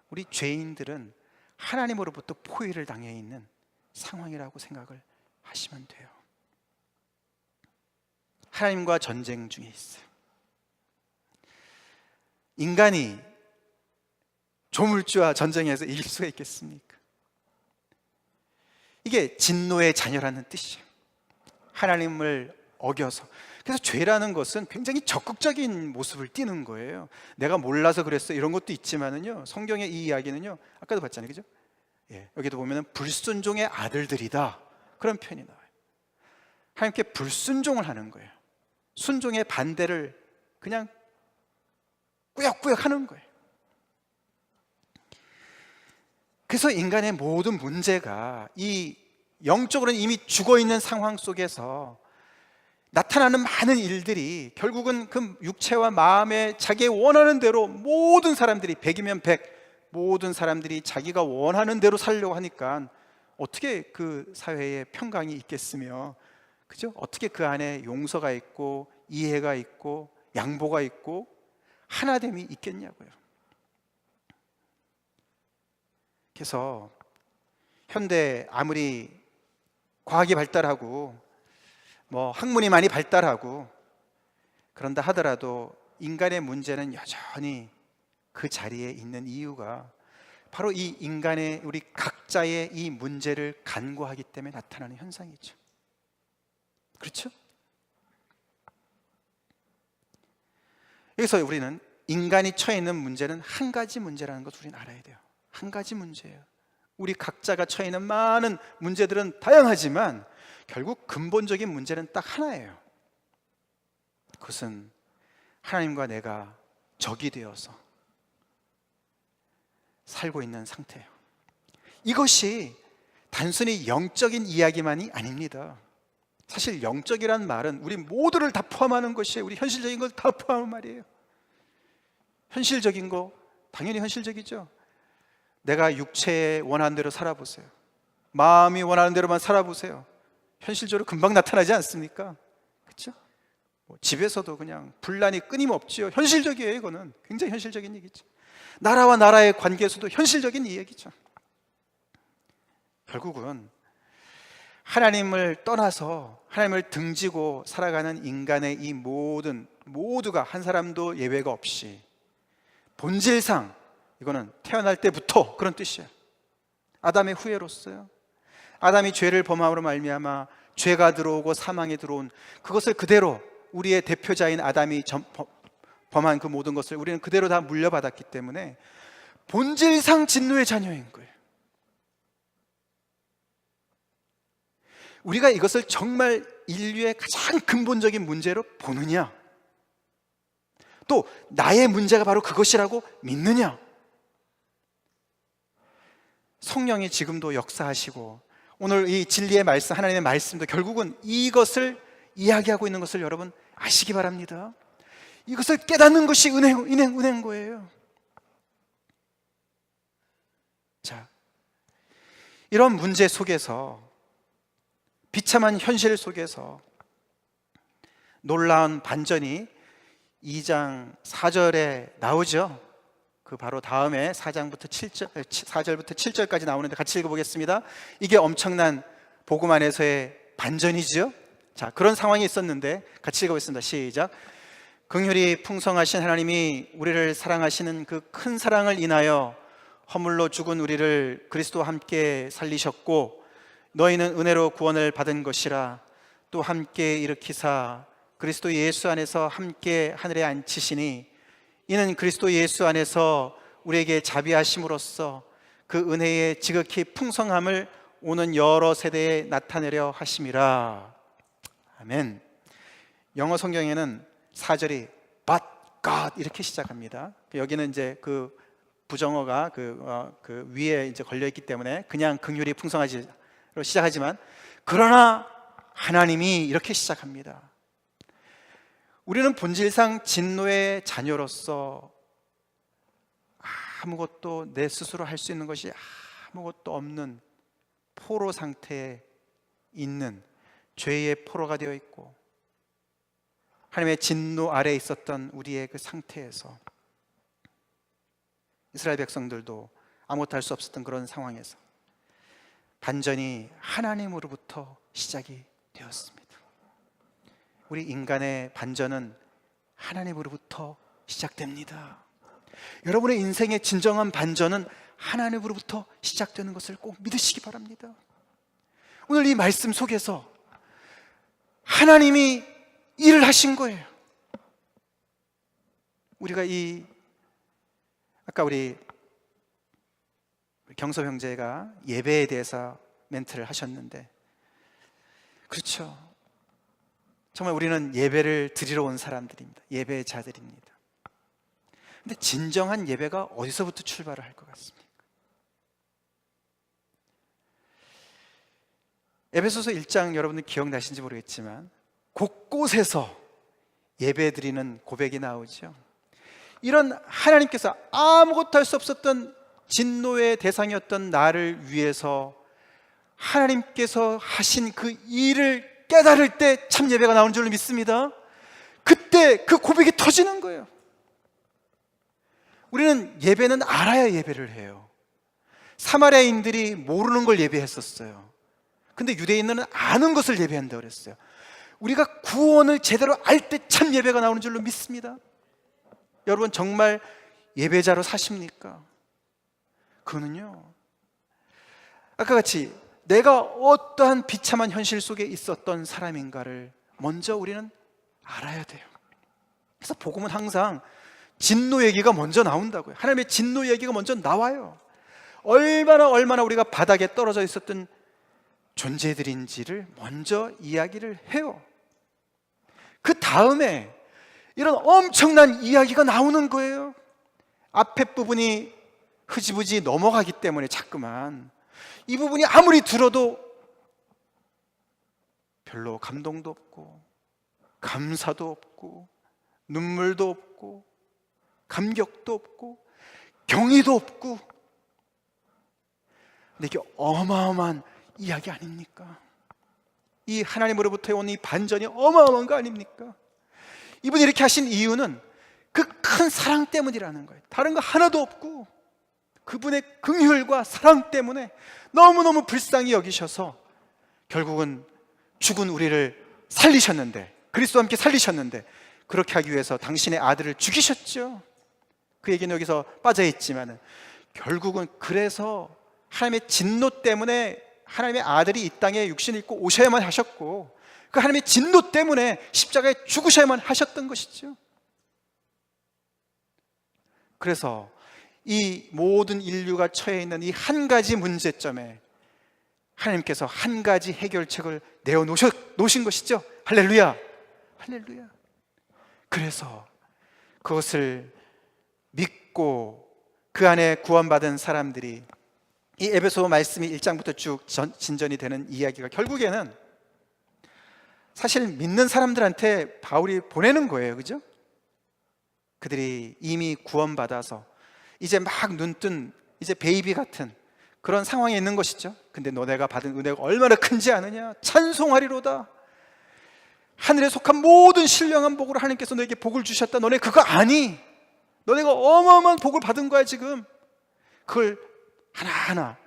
우리 죄인들은 하나님으로부터 포위를 당해 있는 상황이라고 생각을 하시면 돼요. 하나님과 전쟁 중에 있어요. 인간이 조물주와 전쟁에서 이길 수가 있겠습니까? 이게 진노의 자녀라는 뜻이에요. 하나님을 어겨서. 그래서 죄라는 것은 굉장히 적극적인 모습을 띠는 거예요. 내가 몰라서 그랬어 이런 것도 있지만은요, 성경의 이 이야기는요, 아까도 봤잖아요, 그죠? 여기도 보면은 불순종의 아들들이다, 그런 표현이 나와요. 하나님께 불순종을 하는 거예요. 순종의 반대를 그냥 꾸역꾸역 하는 거예요. 그래서 인간의 모든 문제가 이 영적으로는 이미 죽어있는 상황 속에서 나타나는 많은 일들이 결국은 그 육체와 마음에 자기의 원하는 대로 모든 사람들이 100이면 100, 모든 사람들이 자기가 원하는 대로 살려고 하니까 어떻게 그 사회에 평강이 있겠으며, 그죠? 어떻게 그 안에 용서가 있고 이해가 있고 양보가 있고 하나됨이 있겠냐고요. 그래서 현대 아무리 과학이 발달하고 뭐 학문이 많이 발달하고 그런다 하더라도 인간의 문제는 여전히 그 자리에 있는 이유가 바로 이 인간의, 우리 각자의 이 문제를 간구하기 때문에 나타나는 현상이죠. 그렇죠? 여기서 우리는 인간이 처해 있는 문제는 한 가지 문제라는 것을 우리는 알아야 돼요. 한 가지 문제예요. 우리 각자가 처해 있는 많은 문제들은 다양하지만 결국 근본적인 문제는 딱 하나예요. 그것은 하나님과 내가 적이 되어서 살고 있는 상태예요. 이것이 단순히 영적인 이야기만이 아닙니다. 사실 영적이란 말은 우리 모두를 다 포함하는 것이에요. 우리 현실적인 걸 다 포함하는 말이에요. 현실적인 거 당연히 현실적이죠. 내가 육체에 원하는 대로 살아보세요. 마음이 원하는 대로만 살아보세요. 현실적으로 금방 나타나지 않습니까? 그렇죠? 집에서도 그냥 분란이 끊임없지요. 현실적이에요. 이거는 굉장히 현실적인 얘기죠. 나라와 나라의 관계에서도 현실적인 이야기죠. 결국은 하나님을 떠나서 하나님을 등지고 살아가는 인간의 이 모두가 한 사람도 예외가 없이 본질상 이거는 태어날 때부터 그런 뜻이에요. 아담의 후예로서요. 아담이 죄를 범함으로 말미암아 죄가 들어오고 사망에 들어온 그것을 그대로 우리의 대표자인 아담이 범한 그 모든 것을 우리는 그대로 다 물려받았기 때문에 본질상 진노의 자녀인 거예요. 우리가 이것을 정말 인류의 가장 근본적인 문제로 보느냐, 또 나의 문제가 바로 그것이라고 믿느냐. 성령이 지금도 역사하시고 오늘 이 진리의 말씀, 하나님의 말씀도 결국은 이것을 이야기하고 있는 것을 여러분 아시기 바랍니다. 이것을 깨닫는 것이 은혜인 거예요. 자, 이런 문제 속에서, 비참한 현실 속에서 놀라운 반전이 2장 4절에 나오죠. 그 바로 다음에 4절부터 7절까지 나오는데 같이 읽어보겠습니다. 이게 엄청난 복음 안에서의 반전이죠. 자, 그런 상황이 있었는데 같이 읽어보겠습니다. 시작. 긍휼이 풍성하신 하나님이 우리를 사랑하시는 그 큰 사랑을 인하여 허물로 죽은 우리를 그리스도와 함께 살리셨고 너희는 은혜로 구원을 받은 것이라. 또 함께 일으키사 그리스도 예수 안에서 함께 하늘에 앉히시니 이는 그리스도 예수 안에서 우리에게 자비하심으로써 그 은혜의 지극히 풍성함을 오는 여러 세대에 나타내려 하심이라. 아멘. 영어 성경에는 4절이 But God 이렇게 시작합니다. 여기는 이제 그 부정어가 그 위에 이제 걸려 있기 때문에 그냥 긍휼이 풍성하지로 시작하지만 그러나 하나님이 이렇게 시작합니다. 우리는 본질상 진노의 자녀로서 아무것도 내 스스로 할 수 있는 것이 아무것도 없는 포로 상태에 있는 죄의 포로가 되어 있고 하나님의 진노 아래에 있었던 우리의 그 상태에서 이스라엘 백성들도 아무것도 할 수 없었던 그런 상황에서 반전이 하나님으로부터 시작이 되었습니다. 우리 인간의 반전은 하나님으로부터 시작됩니다. 여러분의 인생의 진정한 반전은 하나님으로부터 시작되는 것을 꼭 믿으시기 바랍니다. 오늘 이 말씀 속에서 하나님이 일을 하신 거예요. 우리가 아까 우리 경섭 형제가 예배에 대해서 멘트를 하셨는데 그렇죠. 정말 우리는 예배를 드리러 온 사람들입니다. 예배자들입니다. 근데 진정한 예배가 어디서부터 출발을 할 것 같습니까? 에베소서 1장 여러분들 기억나신지 모르겠지만 곳곳에서 예배 드리는 고백이 나오죠. 이런 하나님께서 아무것도 할 수 없었던 진노의 대상이었던 나를 위해서 하나님께서 하신 그 일을 깨달을 때 참 예배가 나오는 줄로 믿습니다. 그때 그 고백이 터지는 거예요. 우리는 예배는 알아야 예배를 해요. 사마리아인들이 모르는 걸 예배했었어요. 근데 유대인들은 아는 것을 예배한다고 그랬어요. 우리가 구원을 제대로 알 때 참 예배가 나오는 줄로 믿습니다. 여러분 정말 예배자로 사십니까? 그거는요, 아까 같이 내가 어떠한 비참한 현실 속에 있었던 사람인가를 먼저 우리는 알아야 돼요. 그래서 복음은 항상 진노 얘기가 먼저 나온다고요. 하나님의 진노 얘기가 먼저 나와요. 얼마나 우리가 바닥에 떨어져 있었던 존재들인지를 먼저 이야기를 해요. 그 다음에 이런 엄청난 이야기가 나오는 거예요. 앞에 부분이 흐지부지 넘어가기 때문에 자꾸만 이 부분이 아무리 들어도 별로 감동도 없고 감사도 없고 눈물도 없고 감격도 없고 경의도 없고, 근데 이게 어마어마한 이야기 아닙니까? 이 하나님으로부터 온 이 반전이 어마어마한 거 아닙니까? 이분이 이렇게 하신 이유는 그 큰 사랑 때문이라는 거예요. 다른 거 하나도 없고 그분의 긍휼과 사랑 때문에 너무너무 불쌍히 여기셔서 결국은 죽은 우리를 살리셨는데, 그리스도와 함께 살리셨는데, 그렇게 하기 위해서 당신의 아들을 죽이셨죠. 그 얘기는 여기서 빠져있지만 결국은 그래서 하나님의 진노 때문에 하나님의 아들이 이 땅에 육신을 입고 오셔야만 하셨고, 그 하나님의 진노 때문에 십자가에 죽으셔야만 하셨던 것이죠. 그래서 이 모든 인류가 처해 있는 이 한 가지 문제점에 하나님께서 한 가지 해결책을 내어놓으신 것이죠. 할렐루야, 할렐루야. 그래서 그것을 믿고 그 안에 구원받은 사람들이, 이 에베소 말씀이 1장부터 쭉 진전이 되는 이야기가 결국에는 사실 믿는 사람들한테 바울이 보내는 거예요. 그죠? 그들이 이미 구원받아서 이제 막 눈뜬 이제 베이비 같은 그런 상황에 있는 것이죠. 근데 너네가 받은 은혜가 얼마나 큰지 아느냐? 찬송하리로다. 하늘에 속한 모든 신령한 복으로 하나님께서 너에게 복을 주셨다. 너네 그거 아니? 너네가 어마어마한 복을 받은 거야 지금. 그걸 하나하나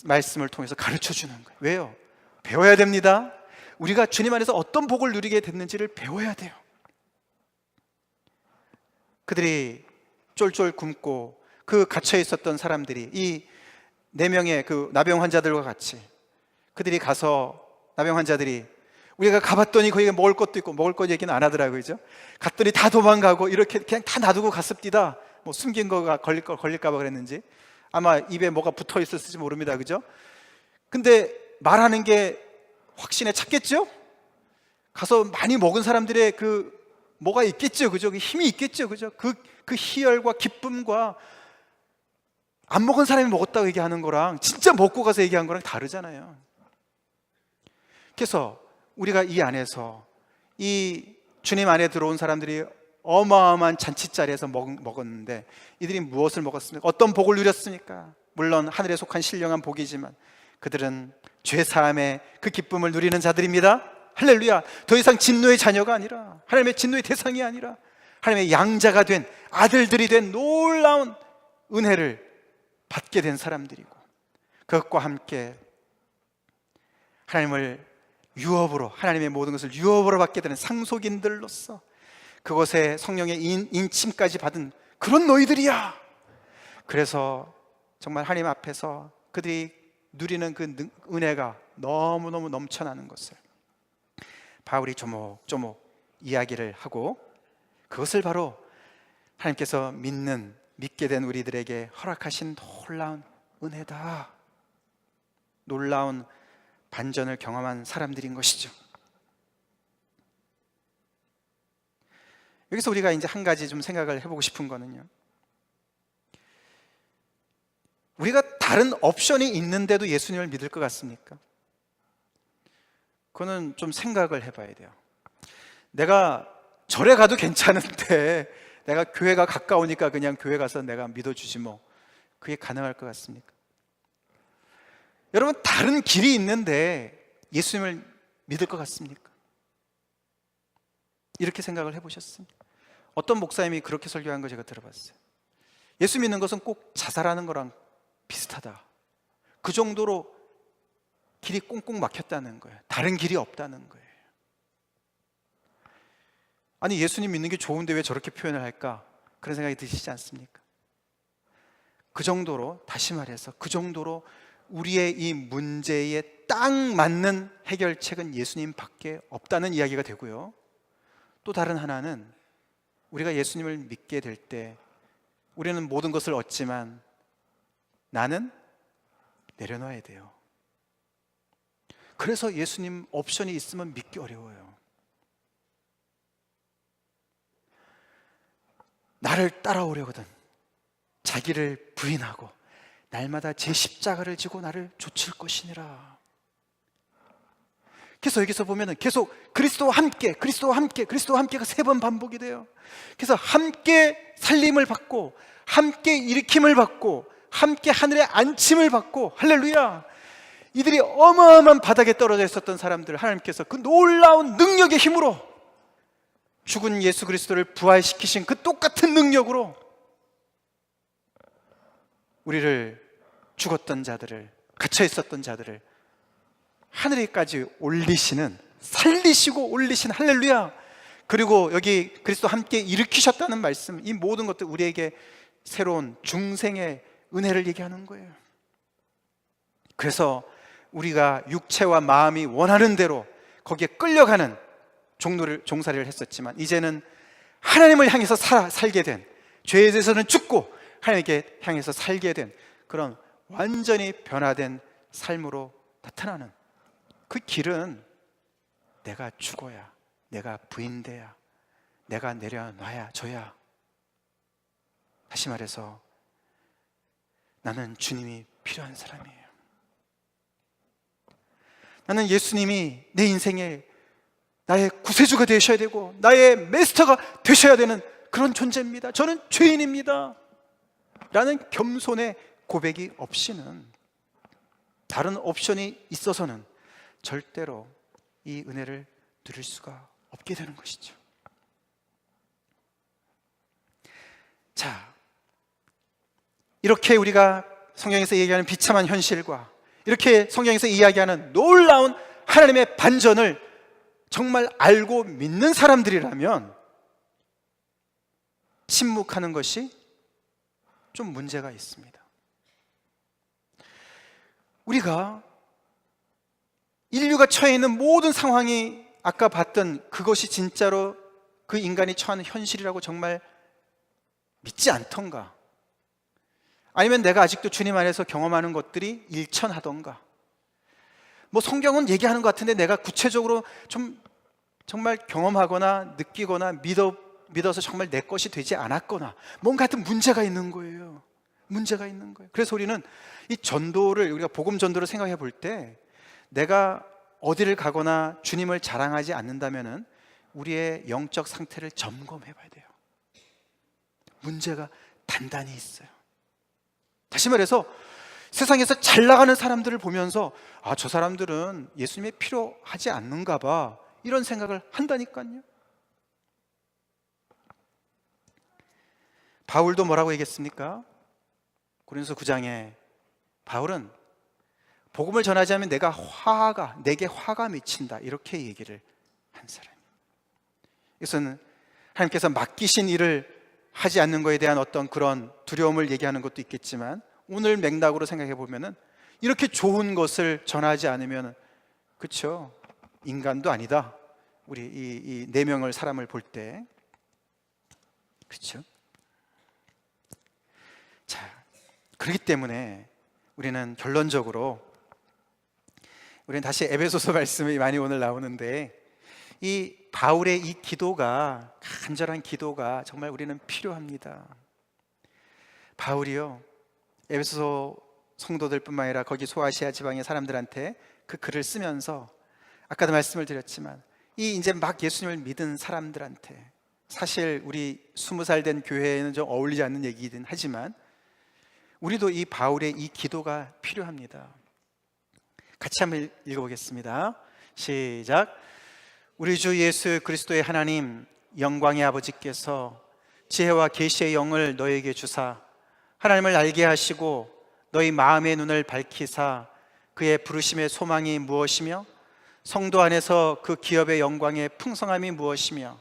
말씀을 통해서 가르쳐 주는 거예요. 왜요? 배워야 됩니다. 우리가 주님 안에서 어떤 복을 누리게 됐는지를 배워야 돼요. 그들이 쫄쫄 굶고 그 갇혀 있었던 사람들이 이 4명의 그 나병 환자들과 같이 그들이 가서, 나병 환자들이 우리가 가봤더니 거기에 먹을 것도 있고, 먹을 것 얘기는 안 하더라고요. 그죠? 갔더니 다 도망가고 이렇게 그냥 다 놔두고 갔습니다. 뭐 숨긴 거가 걸릴까 봐 그랬는지, 아마 입에 뭐가 붙어 있었을지 모릅니다. 그죠? 근데 말하는 게 확신에 찼겠죠? 가서 많이 먹은 사람들의 그 뭐가 있겠죠. 그죠? 그 힘이 있겠죠. 그죠? 그 희열과 기쁨과 안 먹은 사람이 먹었다고 얘기하는 거랑 진짜 먹고 가서 얘기한 거랑 다르잖아요. 그래서 우리가 이 안에서 이 주님 안에 들어온 사람들이 어마어마한 잔치자리에서 먹었는데 이들이 무엇을 먹었습니까? 어떤 복을 누렸습니까? 물론 하늘에 속한 신령한 복이지만 그들은 죄사함의 그 기쁨을 누리는 자들입니다. 할렐루야. 더 이상 진노의 자녀가 아니라, 하나님의 진노의 대상이 아니라 하나님의 양자가 된 아들들이 된 놀라운 은혜를 받게 된 사람들이고, 그것과 함께 하나님을 유업으로, 하나님의 모든 것을 유업으로 받게 되는 상속인들로서 그곳에 성령의 인침까지 받은 그런 너희들이야. 그래서 정말 하나님 앞에서 그들이 누리는 그 은혜가 너무너무 넘쳐나는 것을 바울이 조목조목 이야기를 하고, 그것을 바로 하나님께서 믿게 된 우리들에게 허락하신 놀라운 은혜다, 놀라운 반전을 경험한 사람들인 것이죠. 여기서 우리가 이제 한 가지 좀 생각을 해보고 싶은 거는요, 우리가 다른 옵션이 있는데도 예수님을 믿을 것 같습니까? 그거는 좀 생각을 해봐야 돼요. 내가 절에 가도 괜찮은데 내가 교회가 가까우니까 그냥 교회 가서 내가 믿어주지 뭐, 그게 가능할 것 같습니까? 여러분, 다른 길이 있는데 예수님을 믿을 것 같습니까? 이렇게 생각을 해보셨습니까? 어떤 목사님이 그렇게 설교한 거 제가 들어봤어요. 예수 믿는 것은 꼭 자살하는 거랑 비슷하다. 그 정도로 길이 꽁꽁 막혔다는 거예요. 다른 길이 없다는 거예요. 아니, 예수님 믿는 게 좋은데 왜 저렇게 표현을 할까? 그런 생각이 드시지 않습니까? 그 정도로, 다시 말해서 그 정도로 우리의 이 문제에 딱 맞는 해결책은 예수님 밖에 없다는 이야기가 되고요. 또 다른 하나는, 우리가 예수님을 믿게 될 때 우리는 모든 것을 얻지만 나는 내려놔야 돼요. 그래서 예수님 옵션이 있으면 믿기 어려워요. 나를 따라오려거든 자기를 부인하고 날마다 제 십자가를 지고 나를 좇을 것이니라. 그래서 여기서 보면은 계속 그리스도와 함께, 그리스도와 함께, 그리스도와 함께가 3번 반복이 돼요. 그래서 함께 살림을 받고, 함께 일으킴을 받고, 함께 하늘의 안침을 받고, 할렐루야. 이들이 어마어마한 바닥에 떨어져 있었던 사람들, 하나님께서 그 놀라운 능력의 힘으로, 죽은 예수 그리스도를 부활시키신 그 똑같은 능력으로 우리를, 죽었던 자들을, 갇혀 있었던 자들을 하늘에까지 올리시는, 살리시고 올리신, 할렐루야. 그리고 여기 그리스도 함께 일으키셨다는 말씀, 이 모든 것들 우리에게 새로운 중생의 은혜를 얘기하는 거예요. 그래서 우리가 육체와 마음이 원하는 대로 거기에 끌려가는 종살이를 했었지만, 이제는 하나님을 향해서 살게 된, 죄에 대해서는 죽고 하나님께 향해서 살게 된 그런 완전히 변화된 삶으로 나타나는 그 길은 내가 죽어야, 내가 부인돼야, 내가 내려놔야 져야. 다시 말해서 나는 주님이 필요한 사람이에요. 나는 예수님이 내 인생에 나의 구세주가 되셔야 되고 나의 마스터가 되셔야 되는 그런 존재입니다. 저는 죄인입니다 라는 겸손의 고백이 없이는, 다른 옵션이 있어서는 절대로 이 은혜를 누릴 수가 없게 되는 것이죠. 자, 이렇게 우리가 성경에서 얘기하는 비참한 현실과 이렇게 성경에서 이야기하는 놀라운 하나님의 반전을 정말 알고 믿는 사람들이라면 침묵하는 것이 좀 문제가 있습니다. 우리가 인류가 처해 있는 모든 상황이 아까 봤던 그것이 진짜로 그 인간이 처하는 현실이라고 정말 믿지 않던가, 아니면 내가 아직도 주님 안에서 경험하는 것들이 일천하던가, 뭐 성경은 얘기하는 것 같은데 내가 구체적으로 좀 정말 경험하거나 느끼거나 믿어서 정말 내 것이 되지 않았거나 뭔가 하여튼 문제가 있는 거예요. 문제가 있는 거예요. 그래서 우리는 이 전도를, 우리가 복음 전도를 생각해 볼 때 내가 어디를 가거나 주님을 자랑하지 않는다면은 우리의 영적 상태를 점검해 봐야 돼요. 문제가 단단히 있어요. 다시 말해서 세상에서 잘 나가는 사람들을 보면서 아, 저 사람들은 예수님이 필요하지 않는가 봐, 이런 생각을 한다니까요. 바울도 뭐라고 얘기했습니까? 고린도서 9장에 바울은 복음을 전하지 않으면 내게 화가 미친다, 이렇게 얘기를 한 사람이에요. 이것은 하나님께서 맡기신 일을 하지 않는 것에 대한 어떤 그런 두려움을 얘기하는 것도 있겠지만, 오늘 맥락으로 생각해 보면은 이렇게 좋은 것을 전하지 않으면, 그렇죠, 인간도 아니다. 우리 이 4명을 사람을 볼 때, 그렇죠? 자, 그렇기 때문에 우리는 결론적으로, 우리는 다시 에베소서 말씀이 많이 오늘 나오는데, 이 바울의 이 기도가, 간절한 기도가 정말 우리는 필요합니다. 바울이요, 에베소 성도들뿐만 아니라 거기 소아시아 지방의 사람들한테 그 글을 쓰면서 아까도 말씀을 드렸지만 이 이제 막 예수님을 믿은 사람들한테, 사실 우리 20살 된 교회에는 좀 어울리지 않는 얘기이긴 하지만 우리도 이 바울의 이 기도가 필요합니다. 같이 한번 읽어보겠습니다. 시작. 우리 주 예수 그리스도의 하나님 영광의 아버지께서 지혜와 계시의 영을 너에게 주사 하나님을 알게 하시고 너희 마음의 눈을 밝히사 그의 부르심의 소망이 무엇이며 성도 안에서 그 기업의 영광의 풍성함이 무엇이며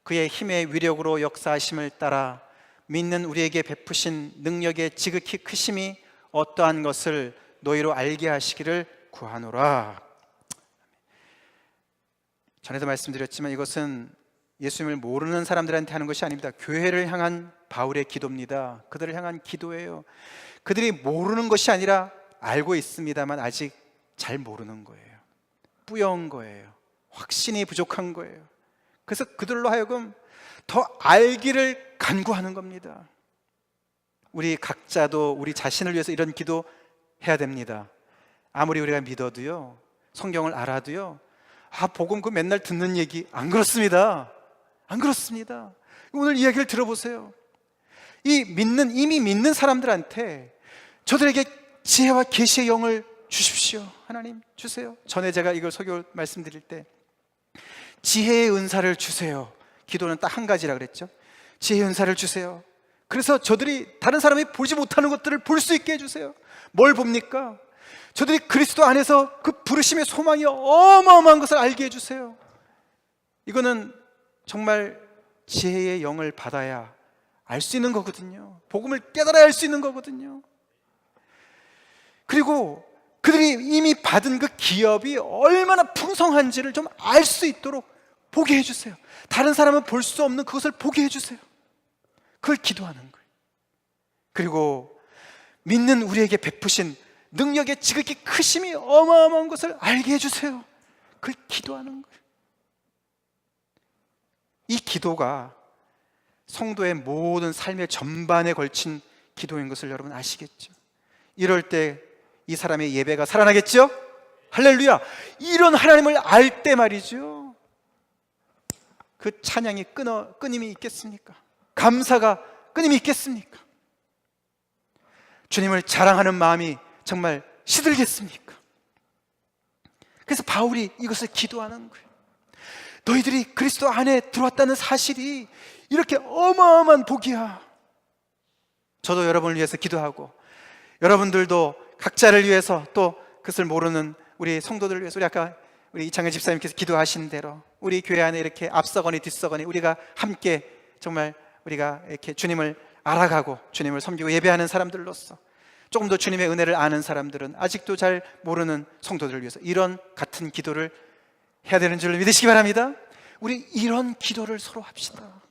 그의 힘의 위력으로 역사하심을 따라 믿는 우리에게 베푸신 능력의 지극히 크심이 어떠한 것을 너희로 알게 하시기를 구하노라. 전에도 말씀드렸지만 이것은 예수님을 모르는 사람들한테 하는 것이 아닙니다. 교회를 향한 바울의 기도입니다. 그들을 향한 기도예요. 그들이 모르는 것이 아니라 알고 있습니다만 아직 잘 모르는 거예요. 뿌여온 거예요. 확신이 부족한 거예요. 그래서 그들로 하여금 더 알기를 간구하는 겁니다. 우리 각자도 우리 자신을 위해서 이런 기도 해야 됩니다. 아무리 우리가 믿어도요, 성경을 알아도요, 복음 그 맨날 듣는 얘기, 안 그렇습니다. 안 그렇습니다. 오늘 이야기를 들어보세요. 이미 믿는 사람들한테 저들에게 지혜와 계시의 영을 주십시오. 하나님 주세요. 전에 제가 이걸 설교 말씀드릴 때 지혜의 은사를 주세요. 기도는 딱 한 가지라 그랬죠. 지혜의 은사를 주세요. 그래서 저들이 다른 사람이 보지 못하는 것들을 볼 수 있게 해주세요. 뭘 봅니까? 저들이 그리스도 안에서 그 부르심의 소망이 어마어마한 것을 알게 해주세요. 이거는 정말 지혜의 영을 받아야 알 수 있는 거거든요. 복음을 깨달아야 알 수 있는 거거든요. 그리고 그들이 이미 받은 그 기업이 얼마나 풍성한지를 좀 알 수 있도록 보게 해주세요. 다른 사람은 볼 수 없는 그것을 보게 해주세요. 그걸 기도하는 거예요. 그리고 믿는 우리에게 베푸신 능력의 지극히 크심이 어마어마한 것을 알게 해주세요. 그걸 기도하는 거예요. 이 기도가 성도의 모든 삶의 전반에 걸친 기도인 것을 여러분 아시겠죠? 이럴 때 이 사람의 예배가 살아나겠죠? 할렐루야! 이런 하나님을 알 때 말이죠, 그 찬양이 끊임이 있겠습니까? 감사가 끊임이 있겠습니까? 주님을 자랑하는 마음이 정말 시들겠습니까? 그래서 바울이 이것을 기도하는 거예요. 너희들이 그리스도 안에 들어왔다는 사실이 이렇게 어마어마한 복이야. 저도 여러분을 위해서 기도하고, 여러분들도 각자를 위해서, 또 그것을 모르는 우리 성도들을 위해서, 우리 이창현 집사님께서 기도하신 대로 우리 교회 안에 이렇게 앞서거니 뒤서거니 우리가 함께 정말 우리가 이렇게 주님을 알아가고 주님을 섬기고 예배하는 사람들로서, 조금 더 주님의 은혜를 아는 사람들은 아직도 잘 모르는 성도들을 위해서 이런 같은 기도를 해야 되는 줄 믿으시기 바랍니다. 우리 이런 기도를 서로 합시다.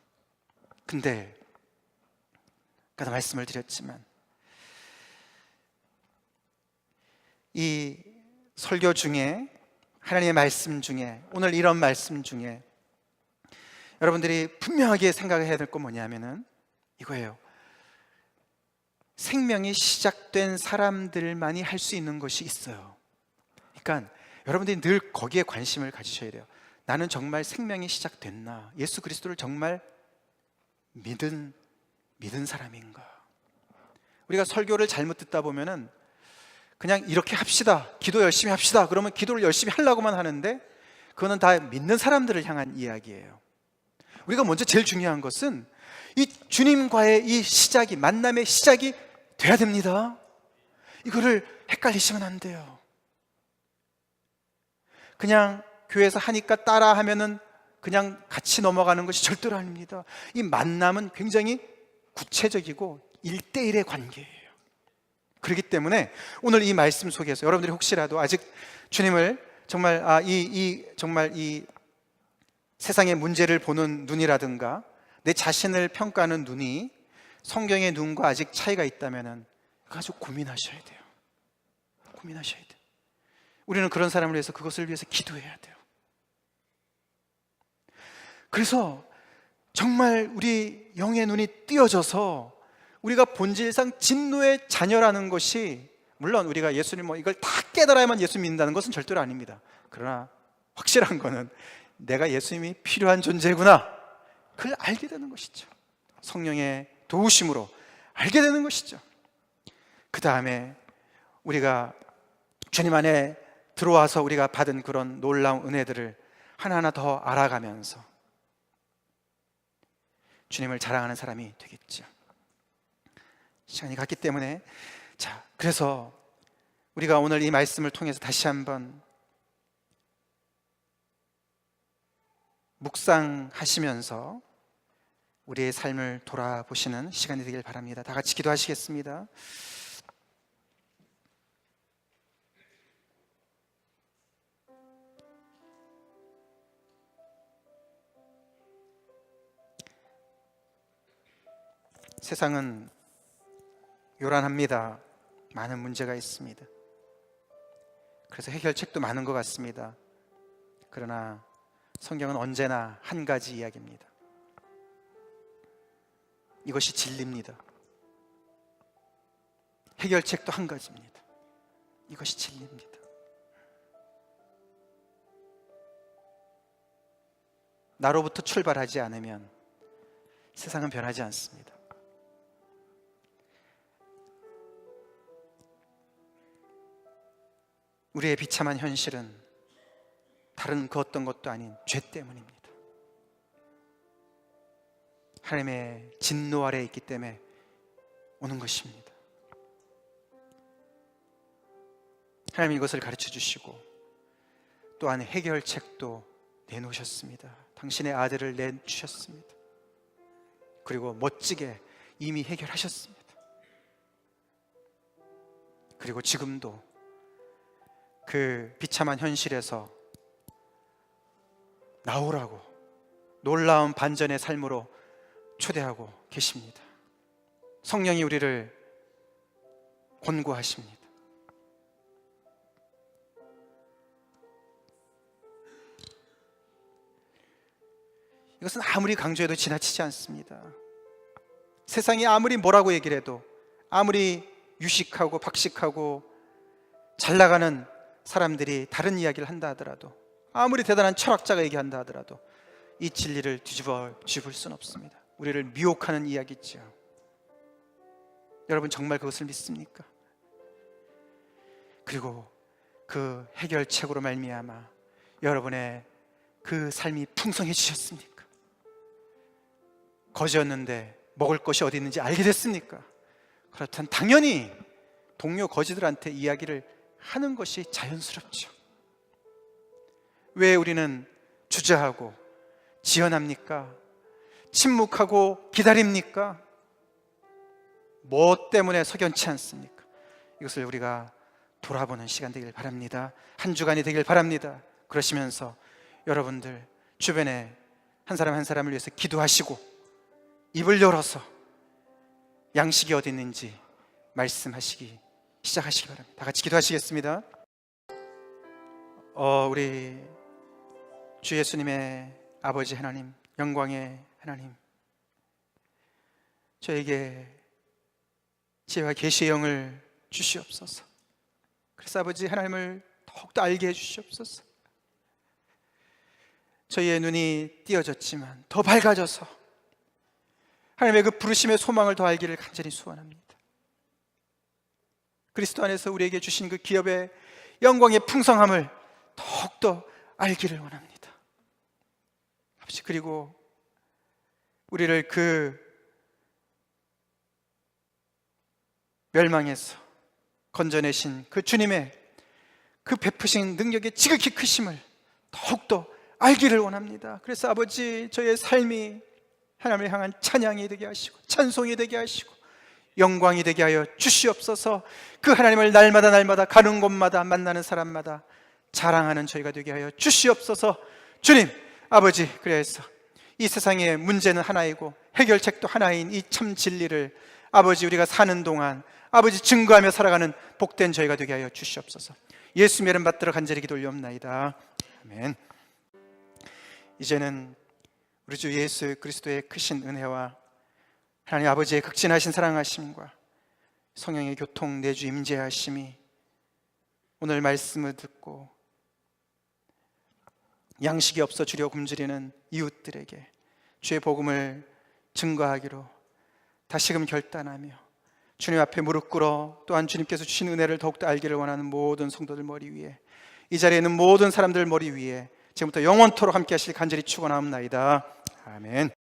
근데 아까 말씀을 드렸지만 이 설교 중에, 하나님의 말씀 중에, 오늘 이런 말씀 중에 여러분들이 분명하게 생각해야 될 건 뭐냐면은 이거예요. 생명이 시작된 사람들만이 할 수 있는 것이 있어요. 그러니까 여러분들이 늘 거기에 관심을 가지셔야 돼요. 나는 정말 생명이 시작됐나? 예수 그리스도를 정말 믿은 사람인가? 우리가 설교를 잘못 듣다 보면은 그냥 이렇게 합시다, 기도 열심히 합시다, 그러면 기도를 열심히 하려고만 하는데 그거는 다 믿는 사람들을 향한 이야기예요. 우리가 먼저 제일 중요한 것은 이 주님과의 이 시작이, 만남의 시작이 돼야 됩니다. 이거를 헷갈리시면 안 돼요. 그냥 교회에서 하니까 따라 하면은 그냥 같이 넘어가는 것이 절대로 아닙니다. 이 만남은 굉장히 구체적이고 1대1의 관계예요. 그렇기 때문에 오늘 이 말씀 속에서 여러분들이 혹시라도 아직 주님을 정말 정말 이 세상의 문제를 보는 눈이라든가 내 자신을 평가하는 눈이 성경의 눈과 아직 차이가 있다면은 아주 고민하셔야 돼요. 고민하셔야 돼요. 우리는 그런 사람을 위해서, 그것을 위해서 기도해야 돼요. 그래서 정말 우리 영의 눈이 띄어져서 우리가 본질상 진노의 자녀라는 것이, 물론 우리가 예수님 이걸 다 깨달아야만 예수 믿는다는 것은 절대로 아닙니다. 그러나 확실한 거는 내가 예수님이 필요한 존재구나, 그걸 알게 되는 것이죠. 성령의 도우심으로 알게 되는 것이죠. 그 다음에 우리가 주님 안에 들어와서 우리가 받은 그런 놀라운 은혜들을 하나하나 더 알아가면서 주님을 자랑하는 사람이 되겠죠. 시간이 갔기 때문에, 그래서 우리가 오늘 이 말씀을 통해서 다시 한번 묵상하시면서 우리의 삶을 돌아보시는 시간이 되길 바랍니다. 다 같이 기도하시겠습니다. 세상은 요란합니다. 많은 문제가 있습니다. 그래서 해결책도 많은 것 같습니다. 그러나 성경은 언제나 한 가지 이야기입니다. 이것이 진리입니다. 해결책도 한 가지입니다. 이것이 진리입니다. 나로부터 출발하지 않으면 세상은 변하지 않습니다. 우리의 비참한 현실은 다른 그 어떤 것도 아닌 죄 때문입니다. 하나님의 진노 아래에 있기 때문에 오는 것입니다. 하나님이 이것을 가르쳐 주시고 또한 해결책도 내놓으셨습니다. 당신의 아들을 내주셨습니다. 그리고 멋지게 이미 해결하셨습니다. 그리고 지금도 그 비참한 현실에서 나오라고 놀라운 반전의 삶으로 초대하고 계십니다. 성령이 우리를 권고하십니다. 이것은 아무리 강조해도 지나치지 않습니다. 세상이 아무리 뭐라고 얘기를 해도, 아무리 유식하고 박식하고 잘 나가는 사람들이 다른 이야기를 한다 하더라도, 아무리 대단한 철학자가 얘기한다 하더라도 이 진리를 뒤집을 수는 없습니다. 우리를 미혹하는 이야기죠. 여러분 정말 그것을 믿습니까? 그리고 그 해결책으로 말미암아 여러분의 그 삶이 풍성해지셨습니까? 거지였는데 먹을 것이 어디 있는지 알게 됐습니까? 그렇다면 당연히 동료 거지들한테 이야기를 하는 것이 자연스럽죠. 왜 우리는 주저하고 지연합니까? 침묵하고 기다립니까? 뭐 때문에 석연치 않습니까? 이것을 우리가 돌아보는 시간 되길 바랍니다. 한 주간이 되길 바랍니다. 그러시면서 여러분들 주변에 한 사람 한 사람을 위해서 기도하시고 입을 열어서 양식이 어디 있는지 말씀하시기 시작하시기 바랍니다. 다 같이 기도하시겠습니다. 우리 주 예수님의 아버지 하나님, 영광의 하나님, 저에게 지혜와 계시의 영을 주시옵소서. 그래서 아버지 하나님을 더욱더 알게 해주시옵소서. 저희의 눈이 띄어졌지만 더 밝아져서 하나님의 그 부르심의 소망을 더 알기를 간절히 소원합니다. 그리스도 안에서 우리에게 주신 그 기업의 영광의 풍성함을 더욱더 알기를 원합니다. 아버지, 그리고 우리를 그 멸망에서 건져내신 그 주님의 그 베푸신 능력의 지극히 크심을 더욱더 알기를 원합니다. 그래서 아버지, 저의 삶이 하나님을 향한 찬양이 되게 하시고 찬송이 되게 하시고 영광이 되게 하여 주시옵소서. 그 하나님을 날마다 가는 곳마다 만나는 사람마다 자랑하는 저희가 되게 하여 주시옵소서. 주님, 아버지, 그래서 이 세상의 문제는 하나이고 해결책도 하나인 이 참 진리를 아버지, 우리가 사는 동안 아버지 증거하며 살아가는 복된 저희가 되게 하여 주시옵소서. 예수님의 이름 받들어 간절히 기도 올려옵나이다. 아멘. 이제는 우리 주 예수 그리스도의 크신 은혜와 하나님 아버지의 극진하신 사랑하심과 성령의 교통 내주 임재하심이 오늘 말씀을 듣고 양식이 없어 주려 굶주리는 이웃들에게 주의 복음을 증거하기로 다시금 결단하며 주님 앞에 무릎 꿇어 또한 주님께서 주신 은혜를 더욱더 알기를 원하는 모든 성도들 머리 위에, 이 자리에 있는 모든 사람들 머리 위에 지금부터 영원토록 함께 하실 간절히 축원하옵나이다. 아멘.